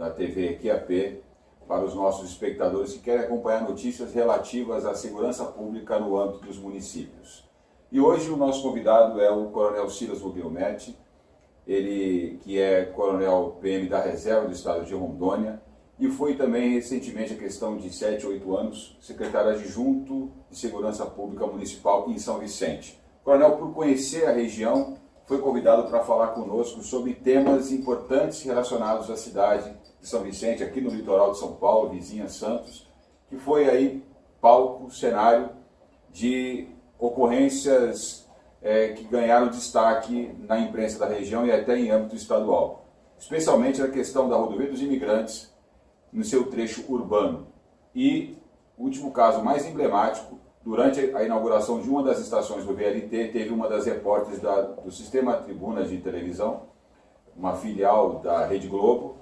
da TV QAP para os nossos espectadores que querem acompanhar notícias relativas à segurança pública no âmbito dos municípios. E hoje o nosso convidado é o Coronel Silas Guglielmetti, ele que é Coronel PM da Reserva do Estado de Rondônia e foi também recentemente, a questão de 7, 8 anos, secretário adjunto de Segurança Pública Municipal em São Vicente. Coronel, por conhecer a região, foi convidado para falar conosco sobre temas importantes relacionados à cidade de São Vicente, aqui no litoral de São Paulo, vizinha Santos, que foi aí palco, cenário de ocorrências que ganharam destaque na imprensa da região e até em âmbito estadual. Especialmente a questão da rodovia dos imigrantes no seu trecho urbano. E o último caso mais emblemático, durante a inauguração de uma das estações do VLT, teve uma das repórteres do Sistema Tribuna de televisão, uma filial da Rede Globo,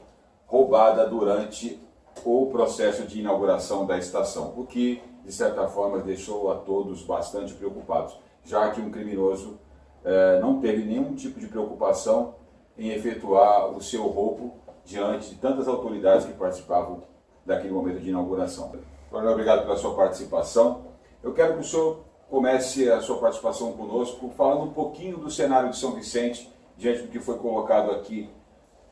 roubada durante o processo de inauguração da estação, o que, de certa forma, deixou a todos bastante preocupados, já que um criminoso não teve nenhum tipo de preocupação em efetuar o seu roubo diante de tantas autoridades que participavam daquele momento de inauguração. Coronel, obrigado pela sua participação. Eu quero que o senhor comece a sua participação conosco falando um pouquinho do cenário de São Vicente, diante do que foi colocado aqui,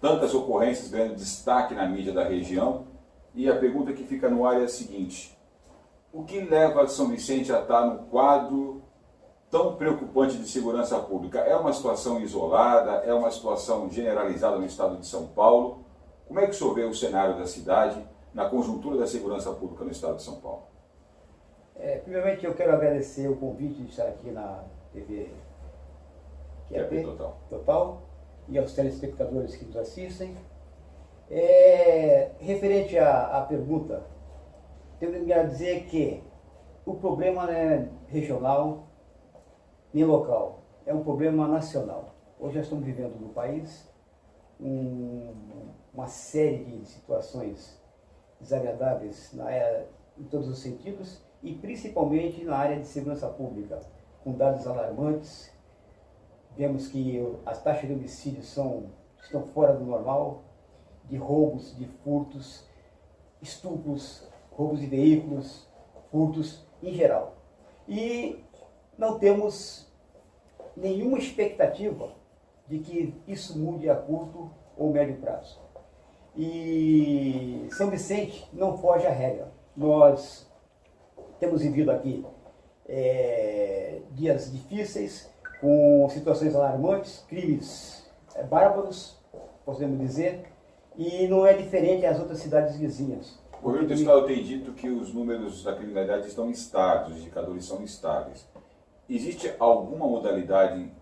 tantas ocorrências ganhando destaque na mídia da região. E a pergunta que fica no ar é a seguinte: o que leva São Vicente a estar no quadro tão preocupante de segurança pública? É uma situação isolada? É uma situação generalizada no estado de São Paulo? Como é que o senhor vê o cenário da cidade na conjuntura da segurança pública no estado de São Paulo? Primeiramente, eu quero agradecer o convite de estar aqui na TV QAP Total e aos telespectadores que nos assistem. Referente à pergunta, tenho que dizer que o problema não é regional nem local, é um problema nacional. Hoje nós estamos vivendo no país uma série de situações desagradáveis em todos os sentidos e principalmente na área de segurança pública, com dados alarmantes. Vemos que as taxas de homicídio estão fora do normal, de roubos, de furtos, estupros, roubos de veículos, furtos em geral. E não temos nenhuma expectativa de que isso mude a curto ou médio prazo. E São Vicente não foge à regra. Nós temos vivido aqui dias difíceis, com situações alarmantes, crimes bárbaros, podemos dizer, e não é diferente das outras cidades vizinhas. O governo do estado tem dito que os números da criminalidade estão estáveis, os indicadores são estáveis. Existe alguma modalidade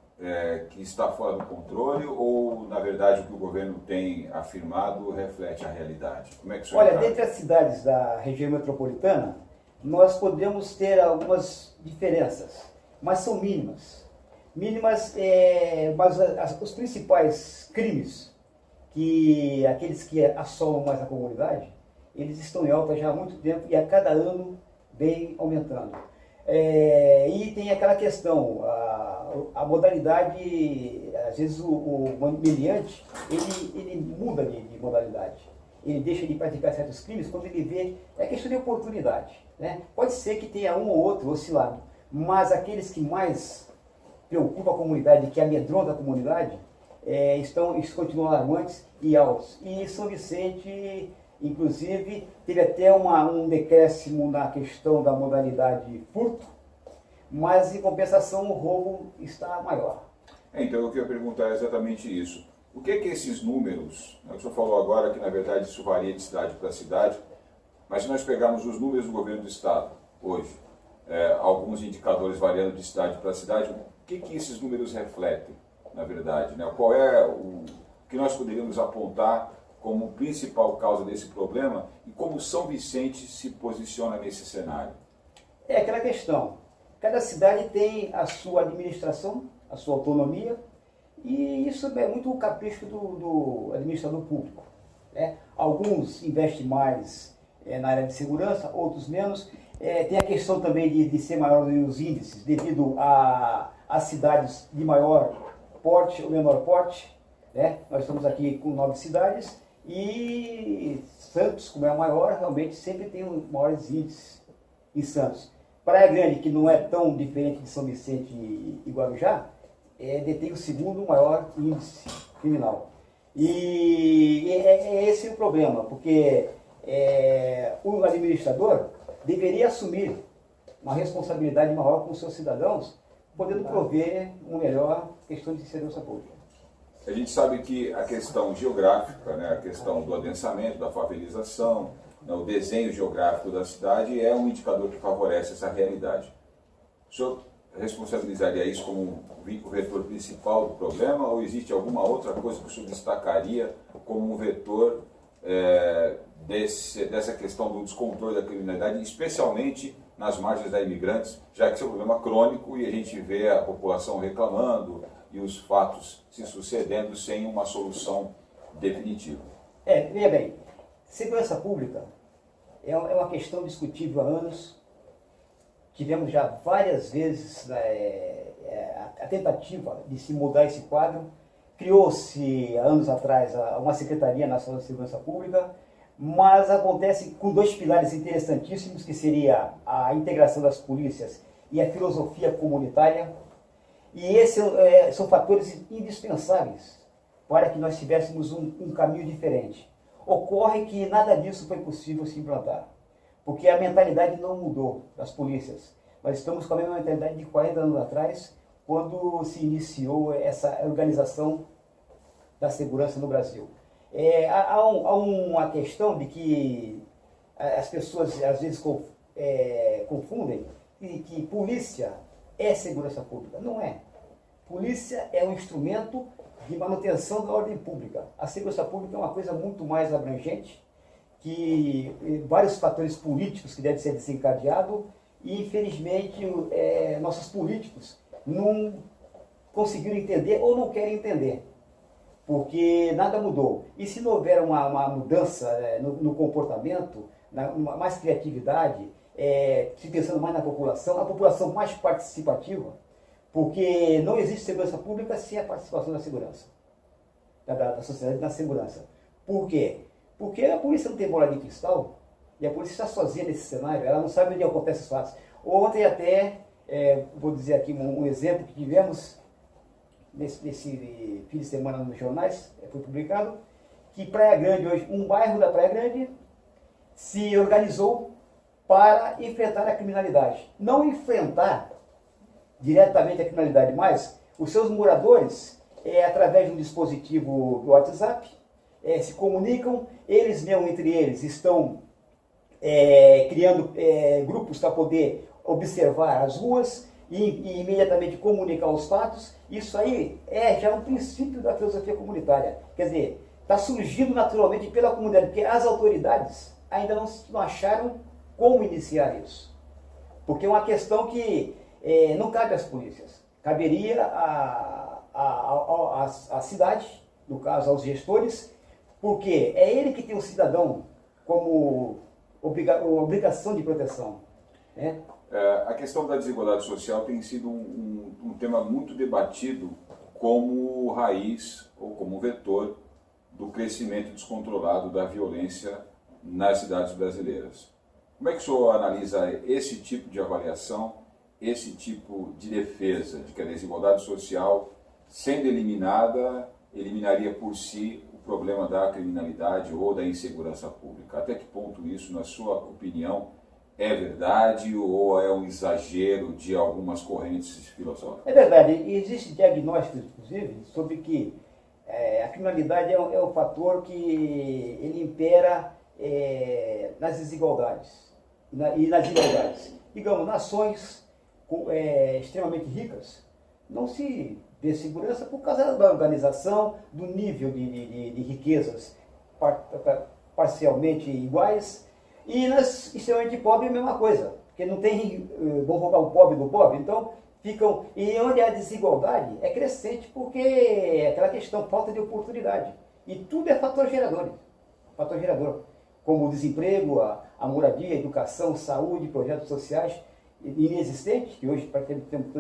que está fora do controle ou, na verdade, o que o governo tem afirmado reflete a realidade? Como é que o senhor Olha, dentre as cidades da região metropolitana, nós podemos ter algumas diferenças, mas são mínimas. Mínimas, mas os principais crimes, aqueles que assolam mais a comunidade, eles estão em alta já há muito tempo e a cada ano vem aumentando. E tem aquela questão, a modalidade, às vezes o meliante, ele muda de modalidade. Ele deixa de praticar certos crimes quando ele vê, é questão de oportunidade, né? Pode ser que tenha um ou outro oscilado, mas aqueles que mais preocupam a comunidade, que amedrontam a comunidade, continuam alarmantes e altos. E São Vicente, inclusive, teve até um decréscimo na questão da modalidade furto, mas em compensação o roubo está maior. Então eu queria perguntar exatamente isso. O que esses números, o senhor falou agora que na verdade isso varia de cidade para cidade, mas se nós pegarmos os números do governo do estado hoje, alguns indicadores variando de cidade para cidade, o que esses números refletem, na verdade, né? Qual é o que nós poderíamos apontar como principal causa desse problema e como São Vicente se posiciona nesse cenário? É aquela questão, cada cidade tem a sua administração, a sua autonomia, e isso é muito o capricho do administrador público, né? Alguns investem mais na área de segurança, outros menos. Tem a questão também de ser maior os índices, devido às cidades de maior porte ou menor porte, né? Nós estamos aqui com 9 cidades, E Santos, como é a maior, realmente sempre tem maiores índices em Santos. Praia Grande, que não é tão diferente de São Vicente e Guarujá, detém o segundo maior índice criminal. E é esse o problema, porque o administrador deveria assumir uma responsabilidade maior com os seus cidadãos, podendo prover uma melhor questão de segurança pública. A gente sabe que a questão geográfica, né, a questão do adensamento, da favelização, né, o desenho geográfico da cidade é um indicador que favorece essa realidade. O senhor responsabilizaria isso como o vetor principal do problema ou existe alguma outra coisa que o senhor destacaria como um vetor dessa questão do descontrole da criminalidade, especialmente nas margens da imigrantes, já que isso é um problema crônico e a gente vê a população reclamando e os fatos se sucedendo sem uma solução definitiva? Veja bem, segurança pública é uma questão discutível há anos. Tivemos já várias vezes a tentativa de se mudar esse quadro. Criou-se, há anos atrás, uma Secretaria Nacional de Segurança Pública, mas acontece com dois pilares interessantíssimos, que seria a integração das polícias e a filosofia comunitária. E esses são fatores indispensáveis para que nós tivéssemos um caminho diferente. Ocorre que nada disso foi possível se implantar, porque a mentalidade não mudou das polícias. Nós estamos com a mesma mentalidade de 40 anos atrás, quando se iniciou essa organização da segurança no Brasil. Há uma questão de que as pessoas às vezes confundem que polícia é segurança pública. Não é. Polícia é um instrumento de manutenção da ordem pública. A segurança pública é uma coisa muito mais abrangente, que vários fatores políticos que devem ser desencadeados e, infelizmente, nossos políticos não conseguiram entender ou não querem entender, porque nada mudou. E se não houver uma mudança no comportamento, mais criatividade, se pensando mais na população, a população mais participativa, porque não existe segurança pública sem a participação da segurança, da sociedade na segurança. Por quê? Porque a polícia não tem bola de cristal e a polícia está sozinha nesse cenário, ela não sabe onde acontecem os fatos. Ontem até, vou dizer aqui um exemplo que tivemos nesse fim de semana nos jornais, foi publicado, que Praia Grande hoje, um bairro da Praia Grande, se organizou para enfrentar a criminalidade. Não enfrentar diretamente a criminalidade, mas os seus moradores, através de um dispositivo do WhatsApp, se comunicam, eles mesmo entre eles estão criando grupos para poder observar as ruas e imediatamente comunicar os fatos. Isso aí é já um princípio da filosofia comunitária. Quer dizer, está surgindo naturalmente pela comunidade, porque as autoridades ainda não acharam como iniciar isso. Porque é uma questão que não cabe às polícias. Caberia à cidade, no caso aos gestores, porque é ele que tem o cidadão como obrigação de proteção, né? A questão da desigualdade social tem sido um tema muito debatido como raiz ou como vetor do crescimento descontrolado da violência nas cidades brasileiras. Como é que o senhor analisa esse tipo de avaliação, esse tipo de defesa, de que a desigualdade social, sendo eliminada, eliminaria por si o problema da criminalidade ou da insegurança pública? Até que ponto isso, na sua opinião, é verdade ou é um exagero de algumas correntes filosóficas? É verdade. E existe diagnósticos, inclusive, sobre que a criminalidade é um fator que ele impera nas desigualdades e nas desigualdades. Digamos, nações extremamente ricas não se vê segurança por causa da organização, do nível de riquezas parcialmente iguais. E nas extremamente pobres é a mesma coisa, porque não tem, vão roubar o pobre do pobre, então ficam, e onde a desigualdade é crescente, porque é aquela questão, falta de oportunidade. E tudo é fator gerador, como o desemprego, a moradia, a educação, saúde, projetos sociais inexistentes, que hoje praticamente temos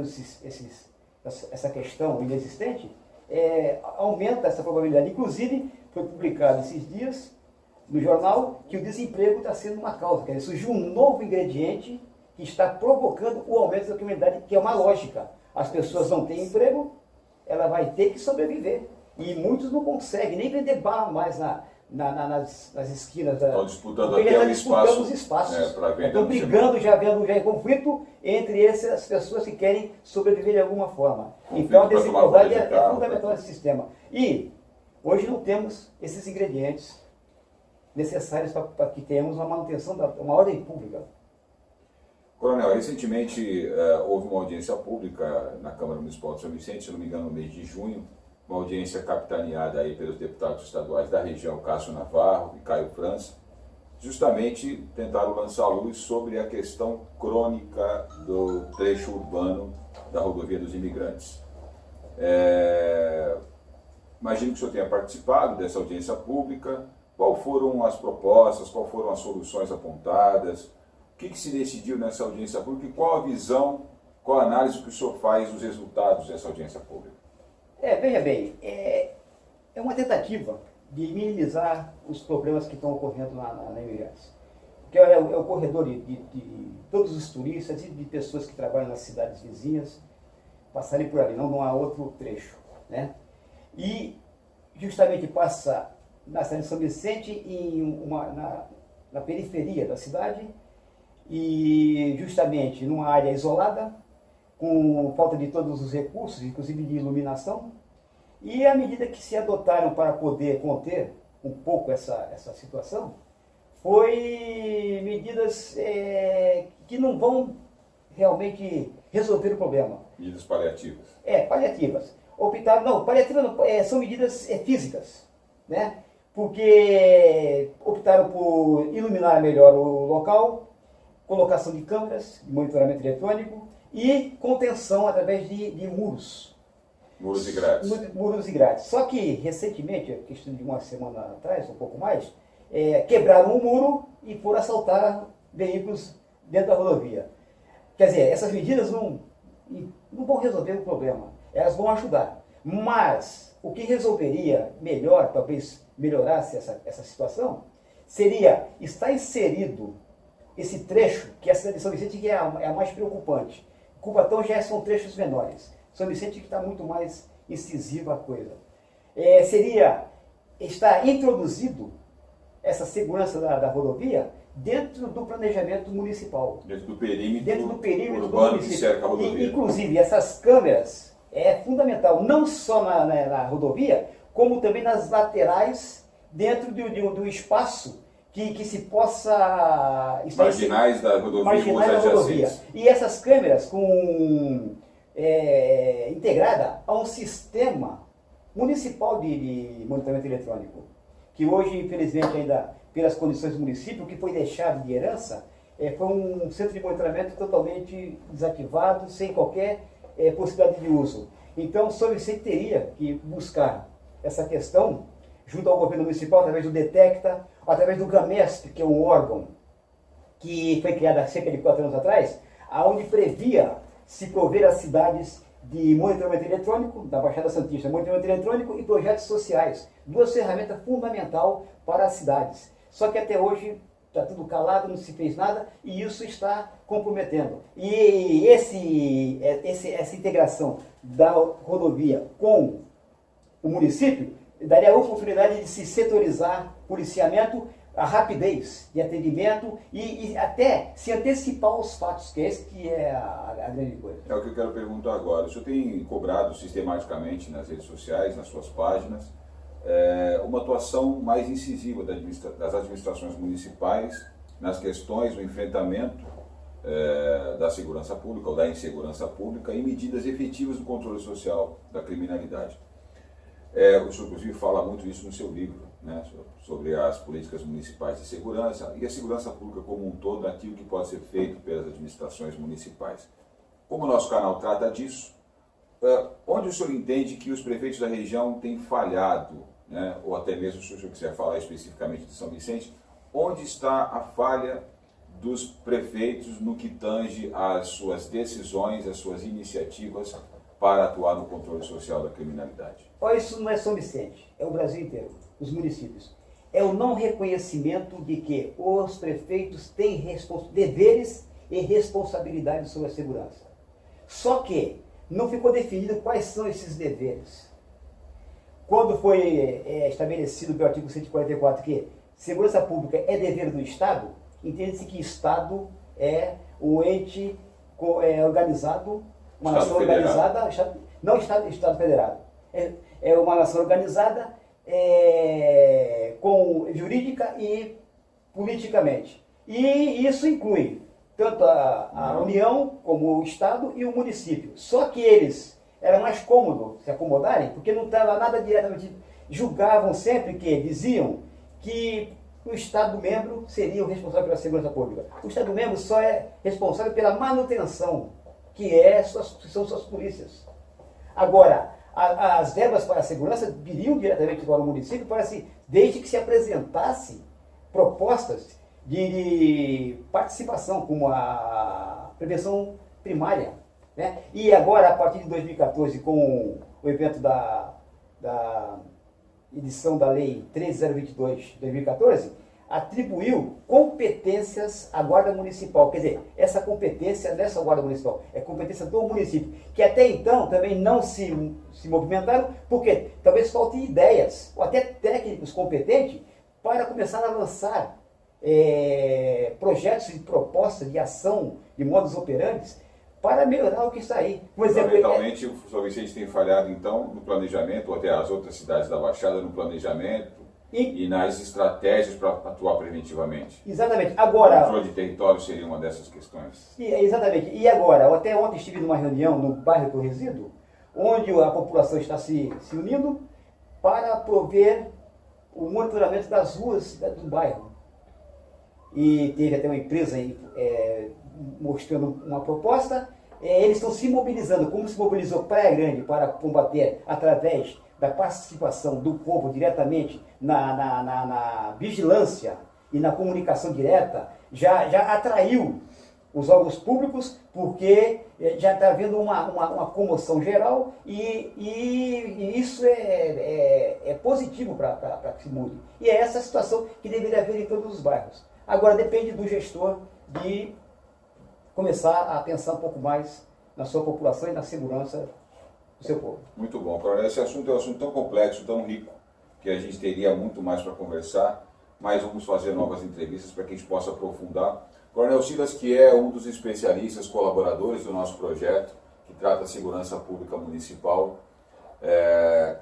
essa questão inexistente, aumenta essa probabilidade. Inclusive, foi publicado esses dias no jornal que o desemprego está sendo uma causa. Quer dizer, surgiu um novo ingrediente que está provocando o aumento da criminalidade, que é uma lógica. As pessoas não têm emprego, ela vai ter que sobreviver. E muitos não conseguem nem vender bala mais nas esquinas. Estão disputando porque até ele está disputando os espaços. para vender. Estão brigando, já em conflito entre essas pessoas que querem sobreviver de alguma forma. Então a desigualdade é fundamental nesse sistema. E hoje não temos esses ingredientes necessários para que tenhamos uma manutenção da uma ordem pública. Coronel, recentemente houve uma audiência pública na Câmara Municipal de São Vicente, se não me engano, no mês de junho, uma audiência capitaneada aí pelos deputados estaduais da região, Cássio Navarro e Caio França, justamente tentaram lançar luz sobre a questão crônica do trecho urbano da rodovia dos imigrantes. Imagino que o senhor tenha participado dessa audiência pública. Quais foram as propostas, quais foram as soluções apontadas? O que se decidiu nessa audiência pública e qual a visão, qual a análise que o senhor faz dos resultados dessa audiência pública? Veja bem, é uma tentativa de minimizar os problemas que estão ocorrendo na imigração. Porque é o corredor de todos os turistas e de pessoas que trabalham nas cidades vizinhas passarem por ali, não há outro trecho, né? E justamente passa na cidade de São Vicente, na periferia da cidade, e justamente numa área isolada, com falta de todos os recursos, inclusive de iluminação, e à medida que se adotaram para poder conter um pouco essa situação, foi medidas que não vão realmente resolver o problema. Medidas paliativas. Paliativas. Paliativas não, são medidas físicas, né? Porque optaram por iluminar melhor o local, colocação de câmeras, de monitoramento eletrônico e contenção através de muros. Muros e grades. Muros e grades. Só que, recentemente, questão de uma semana atrás, um pouco mais, quebraram um muro e foram assaltar veículos dentro da rodovia. Quer dizer, essas medidas não vão resolver o problema, elas vão ajudar. Mas o que resolveria melhor, talvez melhorasse essa situação, seria estar inserido esse trecho, que é a cidade de São Vicente que é a mais preocupante. Cubatão já são trechos menores. São Vicente que está muito mais incisiva a coisa. Seria estar introduzido essa segurança da rodovia dentro do planejamento municipal. Dentro do perímetro urbano que cerca a rodovia. Inclusive, essas câmeras é fundamental, não só na rodovia, como também nas laterais, dentro do espaço que se possa... Marginais da rodovia. E essas câmeras integrada a um sistema municipal de monitoramento eletrônico, que hoje, infelizmente, ainda pelas condições do município, que foi deixado de herança, foi um centro de monitoramento totalmente desativado, sem qualquer possibilidade de uso. Então, o São Vicente teria que buscar essa questão junto ao governo municipal, através do Detecta, através do GAMESP, que é um órgão que foi criado há cerca de 4 anos atrás, onde previa se prover as cidades de monitoramento eletrônico, da Baixada Santista, monitoramento eletrônico e projetos sociais. 2 ferramentas fundamentais para as cidades. Só que até hoje está tudo calado, não se fez nada e isso está comprometendo. E essa integração da rodovia com o município daria a oportunidade de se setorizar policiamento, a rapidez de atendimento e até se antecipar aos fatos, que esse que é a grande coisa. É o que eu quero perguntar agora. O senhor tem cobrado sistematicamente nas redes sociais, nas suas páginas, uma atuação mais incisiva das administrações municipais nas questões do enfrentamento da segurança pública ou da insegurança pública e medidas efetivas do controle social da criminalidade. O senhor, inclusive, fala muito isso no seu livro, né, sobre as políticas municipais de segurança e a segurança pública como um todo, aquilo que pode ser feito pelas administrações municipais. Como o nosso canal trata disso, onde o senhor entende que os prefeitos da região têm falhado, né, ou até mesmo, se o senhor quiser falar especificamente de São Vicente, onde está a falha dos prefeitos no que tange às suas decisões, às suas iniciativas para atuar no controle social da criminalidade? Olha, isso não é São Vicente, é o Brasil inteiro, os municípios. É o não reconhecimento de que os prefeitos têm deveres e responsabilidades sobre a segurança. Só que não ficou definido quais são esses deveres. Quando foi estabelecido pelo artigo 144 que segurança pública é dever do Estado, entende-se que Estado é o ente organizado, uma nação organizada, não Estado federado, é uma nação organizada jurídica e politicamente. E isso inclui tanto a União como o Estado e o município. Só que eles era mais cômodo se acomodarem, porque não estava nada diretamente. Julgavam sempre diziam que o Estado-membro seria o responsável pela segurança pública. O Estado-membro só é responsável pela manutenção, que são suas polícias. Agora, as verbas para a segurança viriam diretamente para o município, desde que se apresentasse propostas de participação, como a prevenção primária. Né? E agora, a partir de 2014, com o evento da edição da Lei 13022 de 2014, atribuiu competências à Guarda Municipal. Quer dizer, essa competência não é só Guarda Municipal, é competência do município, que até então também não se movimentaram, porque talvez faltem ideias, ou até técnicos competentes, para começar a lançar projetos e propostas de ação, de modus operandi, para melhorar o que está aí. Por exemplo, fundamentalmente, o São Vicente tem falhado, então, no planejamento, ou até as outras cidades da Baixada, no planejamento e nas estratégias para atuar preventivamente. Exatamente. Agora, o controle de território seria uma dessas questões. Exatamente. E agora, até ontem estive numa reunião no bairro que eu resido, onde a população está se unindo para prover o monitoramento das ruas do bairro. E teve até uma empresa aí, mostrando uma proposta. Eles estão se mobilizando, como se mobilizou Praia Grande para combater através da participação do povo diretamente na vigilância e na comunicação direta, já atraiu os órgãos públicos, porque já está havendo uma comoção geral e isso é positivo para que se mude. E é essa situação que deveria haver em todos os bairros. Agora depende do gestor de começar a pensar um pouco mais na sua população e na segurança do seu povo. Muito bom, Coronel. Esse assunto é um assunto tão complexo, tão rico, que a gente teria muito mais para conversar, mas vamos fazer novas entrevistas para que a gente possa aprofundar. Coronel Silas, que é um dos especialistas, colaboradores do nosso projeto, que trata a segurança pública municipal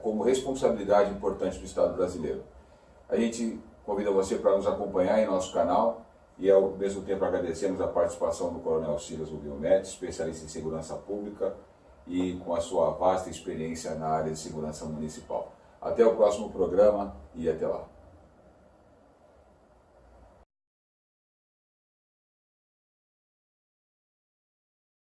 como responsabilidade importante do Estado brasileiro. A gente convida você para nos acompanhar em nosso canal e, ao mesmo tempo, agradecemos a participação do Coronel Silas Guglielmetti, especialista em segurança pública e com a sua vasta experiência na área de segurança municipal. Até o próximo programa e até lá.